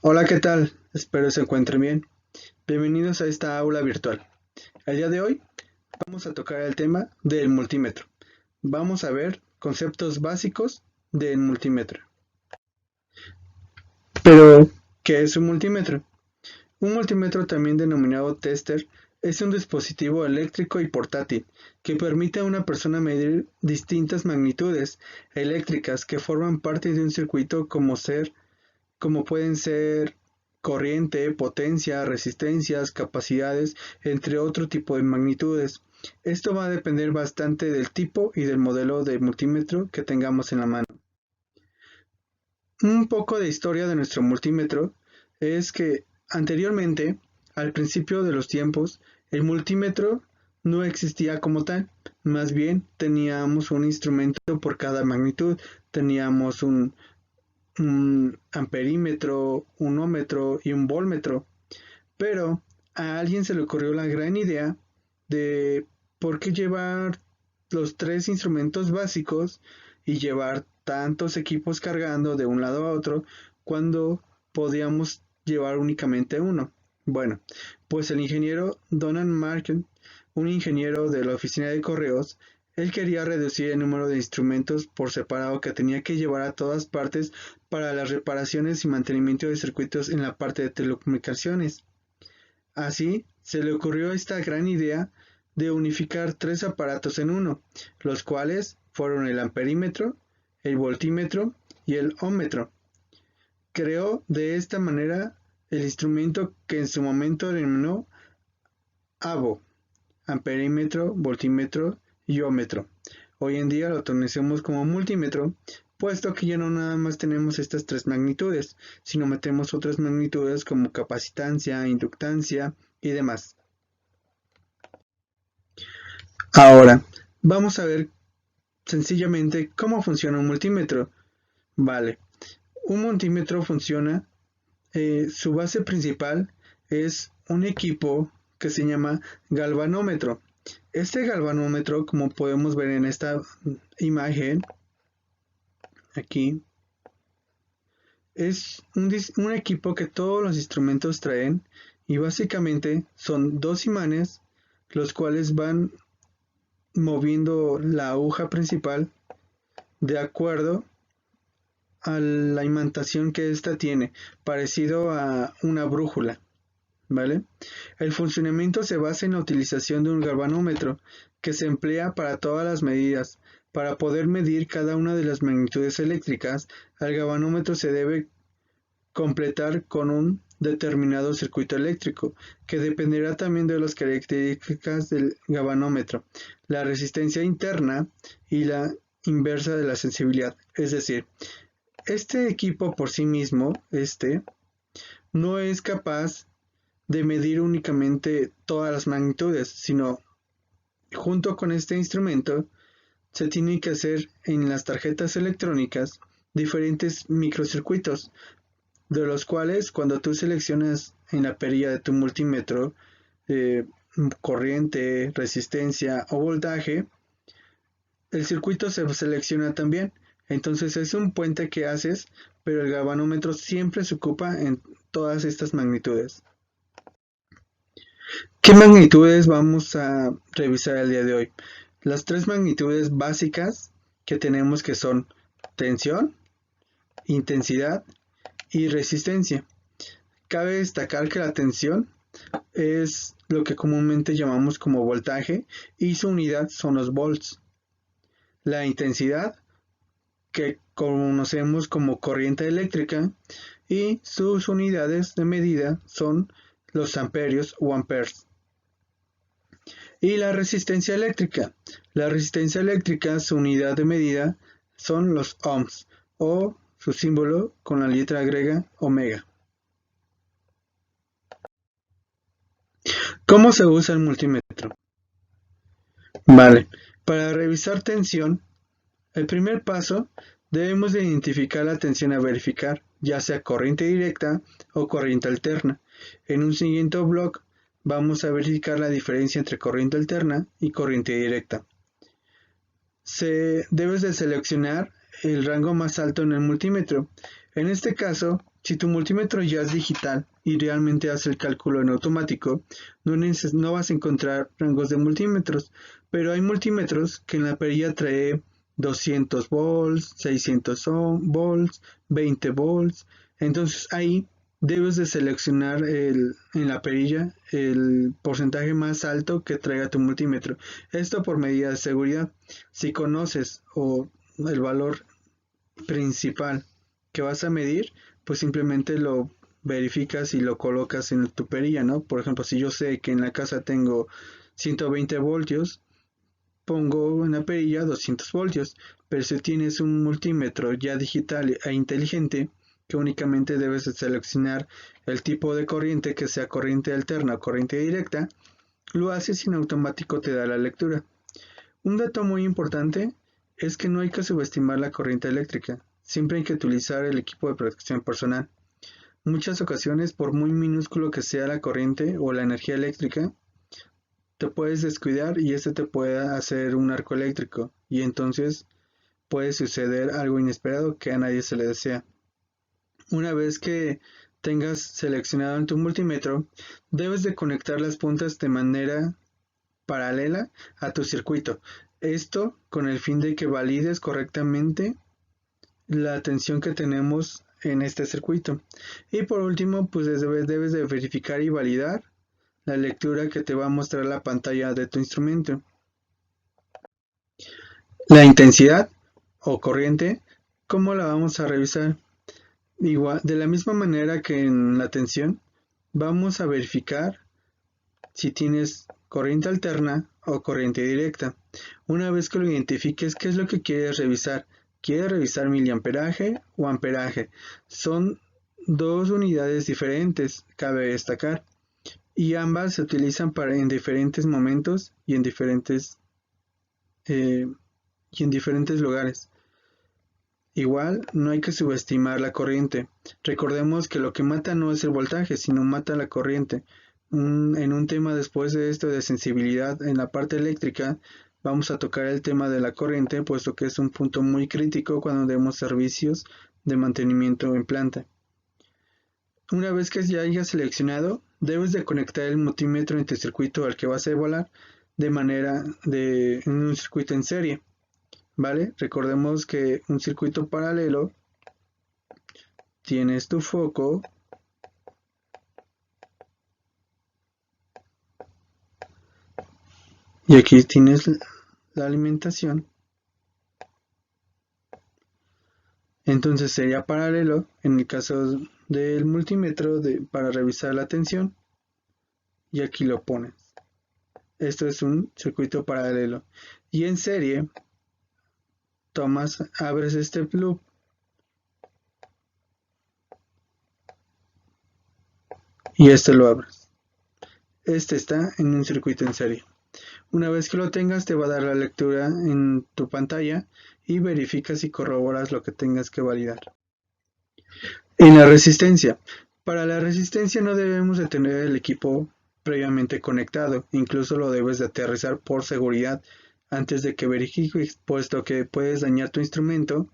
Hola, ¿qué tal? Espero se encuentren bien. Bienvenidos a esta aula virtual. El día de hoy vamos a tocar el tema del multímetro. Vamos a ver conceptos básicos del multímetro. Pero, ¿qué es un multímetro? Un multímetro, también denominado tester, es un dispositivo eléctrico y portátil que permite a una persona medir distintas magnitudes eléctricas que forman parte de un circuito como pueden ser corriente, potencia, resistencias, capacidades, entre otro tipo de magnitudes. Esto va a depender bastante del tipo y del modelo de multímetro que tengamos en la mano. Un poco de historia de nuestro multímetro es que anteriormente, al principio de los tiempos, el multímetro no existía como tal. Más bien teníamos un instrumento por cada magnitud. Teníamos un amperímetro, un ómetro y un voltmetro. Pero a alguien se le ocurrió la gran idea de por qué llevar los tres instrumentos básicos y llevar tantos equipos cargando de un lado a otro cuando podíamos llevar únicamente uno. Bueno, pues el ingeniero Donald Marken, un ingeniero de la oficina de correos, él quería reducir el número de instrumentos por separado que tenía que llevar a todas partes para las reparaciones y mantenimiento de circuitos en la parte de telecomunicaciones. Así, se le ocurrió esta gran idea de unificar tres aparatos en uno, los cuales fueron el amperímetro, el voltímetro y el ómetro. Creó de esta manera el instrumento que en su momento denominó AVO, amperímetro, voltímetro y ómetro. Hoy en día lo conocemos como multímetro, puesto que ya no nada más tenemos estas tres magnitudes, sino metemos otras magnitudes como capacitancia, inductancia y demás. Ahora, vamos a ver sencillamente cómo funciona un multímetro. Vale, un multímetro funciona, su base principal es un equipo que se llama galvanómetro. Este galvanómetro, como podemos ver en esta imagen, aquí, es un equipo que todos los instrumentos traen y básicamente son dos imanes los cuales van moviendo la aguja principal de acuerdo a la imantación que ésta tiene, parecido a una brújula, ¿vale? El funcionamiento se basa en la utilización de un galvanómetro que se emplea para todas las medidas. Para poder medir cada una de las magnitudes eléctricas, al galvanómetro se debe completar con un determinado circuito eléctrico, que dependerá también de las características del galvanómetro, la resistencia interna y la inversa de la sensibilidad. Es decir, este equipo por sí mismo, no es capaz de medir únicamente todas las magnitudes, sino junto con este instrumento se tiene que hacer en las tarjetas electrónicas diferentes microcircuitos, de los cuales cuando tú seleccionas en la perilla de tu multímetro eh, corriente, resistencia o voltaje, el circuito se selecciona también. Entonces es un puente que haces, pero el galvanómetro siempre se ocupa en todas estas magnitudes. ¿Qué magnitudes vamos a revisar el día de hoy? Las tres magnitudes básicas que tenemos, que son tensión, intensidad y resistencia. Cabe destacar que la tensión es lo que comúnmente llamamos como voltaje y su unidad son los volts. La intensidad, que conocemos como corriente eléctrica, y sus unidades de medida son los amperios o amperes. Y la resistencia eléctrica. La resistencia eléctrica, su unidad de medida son los ohms, o su símbolo con la letra griega omega. ¿Cómo se usa el multímetro? Vale, para revisar tensión, el primer paso, debemos de identificar la tensión a verificar, ya sea corriente directa o corriente alterna. En un siguiente bloque vamos a verificar la diferencia entre corriente alterna y corriente directa. Debes de seleccionar el rango más alto en el multímetro. En este caso, Si tu multímetro ya es digital y realmente hace el cálculo en automático, no vas a encontrar rangos de multímetros, pero hay multímetros que en la perilla trae 200 volts, 600 volts, 20 volts. Entonces ahí debes de seleccionar en la perilla el porcentaje más alto que traiga tu multímetro. Esto por medida de seguridad. Si conoces o el valor principal que vas a medir, pues simplemente lo verificas y lo colocas en tu perilla, ¿no? Por ejemplo, si yo sé que en la casa tengo 120 voltios, pongo en la perilla 200 voltios, pero si tienes un multímetro ya digital e inteligente, que únicamente debes de seleccionar el tipo de corriente, que sea corriente alterna o corriente directa, lo haces y en automático te da la lectura. Un dato muy importante es que no hay que subestimar la corriente eléctrica, siempre hay que utilizar el equipo de protección personal. Muchas ocasiones, por muy minúsculo que sea la corriente o la energía eléctrica, te puedes descuidar y este te puede hacer un arco eléctrico y entonces puede suceder algo inesperado que a nadie se le desea. Una vez que tengas seleccionado en tu multímetro, debes de conectar las puntas de manera paralela a tu circuito. Esto con el fin de que valides correctamente la tensión que tenemos en este circuito. Y por último, pues debes de verificar y validar la lectura que te va a mostrar la pantalla de tu instrumento. La intensidad o corriente, ¿cómo la vamos a revisar? Igual, de la misma manera que en la tensión, vamos a verificar si tienes corriente alterna o corriente directa. Una vez que lo identifiques, ¿qué es lo que quieres revisar? ¿Quieres revisar miliamperaje o amperaje? Son dos unidades diferentes, cabe destacar, y ambas se utilizan en diferentes momentos eh, y en diferentes lugares. Igual, no hay que subestimar la corriente. Recordemos que lo que mata no es el voltaje, sino mata la corriente. En un tema después de esto de sensibilidad en la parte eléctrica, vamos a tocar el tema de la corriente, puesto que es un punto muy crítico cuando demos servicios de mantenimiento en planta. Una vez que ya hayas seleccionado, debes de conectar el multímetro en tu circuito al que vas a evaluar en un circuito en serie. ¿Vale? Recordemos que un circuito paralelo, tienes tu foco y aquí tienes la alimentación. Entonces sería paralelo en el caso del multímetro para revisar la tensión y aquí lo pones. Esto es un circuito paralelo. Y en serie, abres este loop y este lo abres. Este está en un circuito en serie. Una vez que lo tengas, te va a dar la lectura en tu pantalla y verificas y corroboras lo que tengas que validar. En la resistencia. Para la resistencia no debemos de tener el equipo previamente conectado, incluso lo debes de aterrizar por seguridad antes de que verifiques, puesto que puedes dañar tu instrumento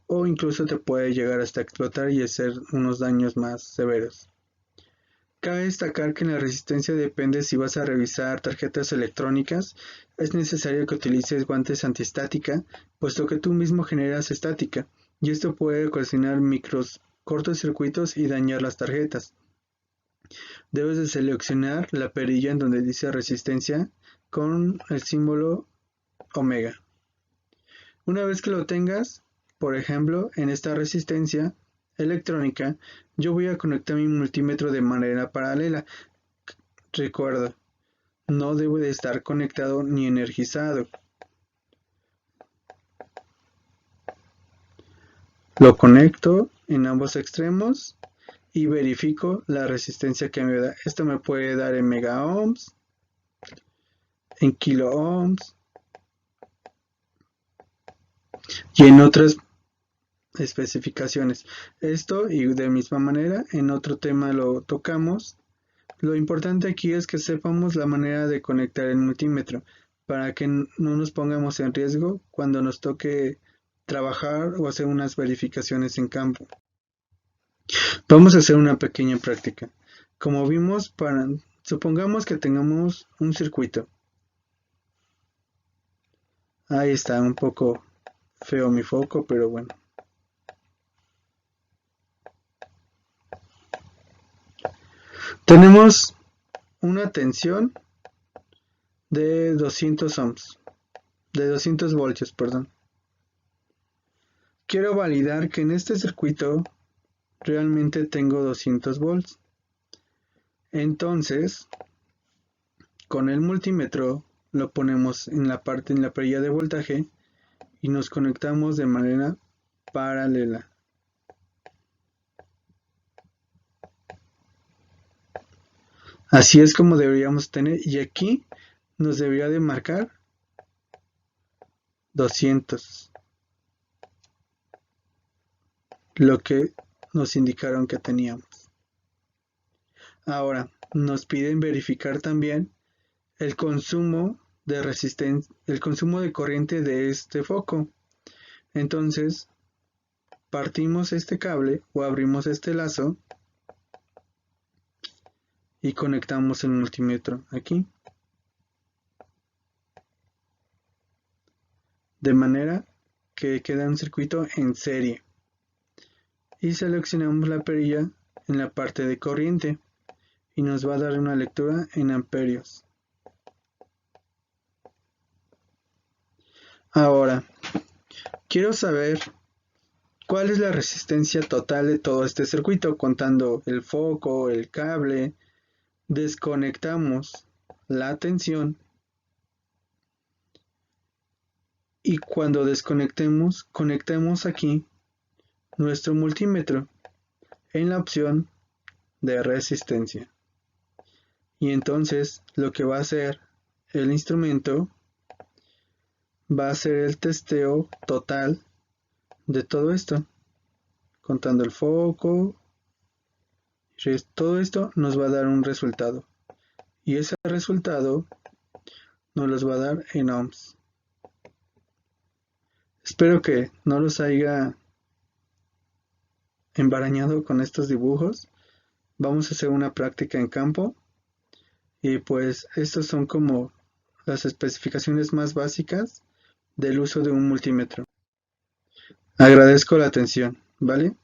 o incluso te puede llegar hasta explotar y hacer unos daños más severos. Cabe destacar que en la resistencia depende si vas a revisar tarjetas electrónicas, es necesario que utilices guantes antiestática, puesto que tú mismo generas estática, y esto puede ocasionar cortocircuitos y dañar las tarjetas. Debes de seleccionar la perilla en donde dice resistencia con el símbolo omega. Una vez que lo tengas, por ejemplo, en esta resistencia electrónica, yo voy a conectar mi multímetro de manera paralela. Recuerda, no debe de estar conectado ni energizado. Lo conecto en ambos extremos y verifico la resistencia que me da. Esto me puede dar en mega ohms, en kilo ohms y en otras especificaciones. Esto y de misma manera en otro tema lo tocamos. Lo importante aquí es que sepamos la manera de conectar el multímetro para que no nos pongamos en riesgo cuando nos toque trabajar o hacer unas verificaciones en campo. Vamos a hacer una pequeña práctica. Como vimos, supongamos que tengamos un circuito. Ahí está, un poco feo mi foco, pero bueno. Tenemos una tensión de 200 ohms, de 200 voltios, perdón. Quiero validar que en este circuito realmente tengo 200 volts. Entonces, con el multímetro lo ponemos en la perilla de voltaje y nos conectamos de manera paralela. Así es como deberíamos tener, y aquí nos debería de marcar 200, lo que nos indicaron que teníamos. Ahora, nos piden verificar también el consumo de resistencia, el consumo de corriente de este foco. Entonces, partimos este cable o abrimos este lazo y conectamos el multímetro aquí. De manera que queda un circuito en serie. Y seleccionamos la perilla en la parte de corriente y nos va a dar una lectura en amperios. Ahora, quiero saber cuál es la resistencia total de todo este circuito, contando el foco, el cable. Desconectamos la tensión y cuando desconectemos, conectemos aquí nuestro multímetro en la opción de resistencia. Y entonces lo que va a hacer el instrumento va a ser el testeo total de todo esto, contando el foco. Todo esto nos va a dar un resultado y ese resultado nos los va a dar en ohms. Espero que no los haya embarañado con estos dibujos. Vamos a hacer una práctica en campo y pues estos son como las especificaciones más básicas del uso de un multímetro. Agradezco la atención, ¿vale?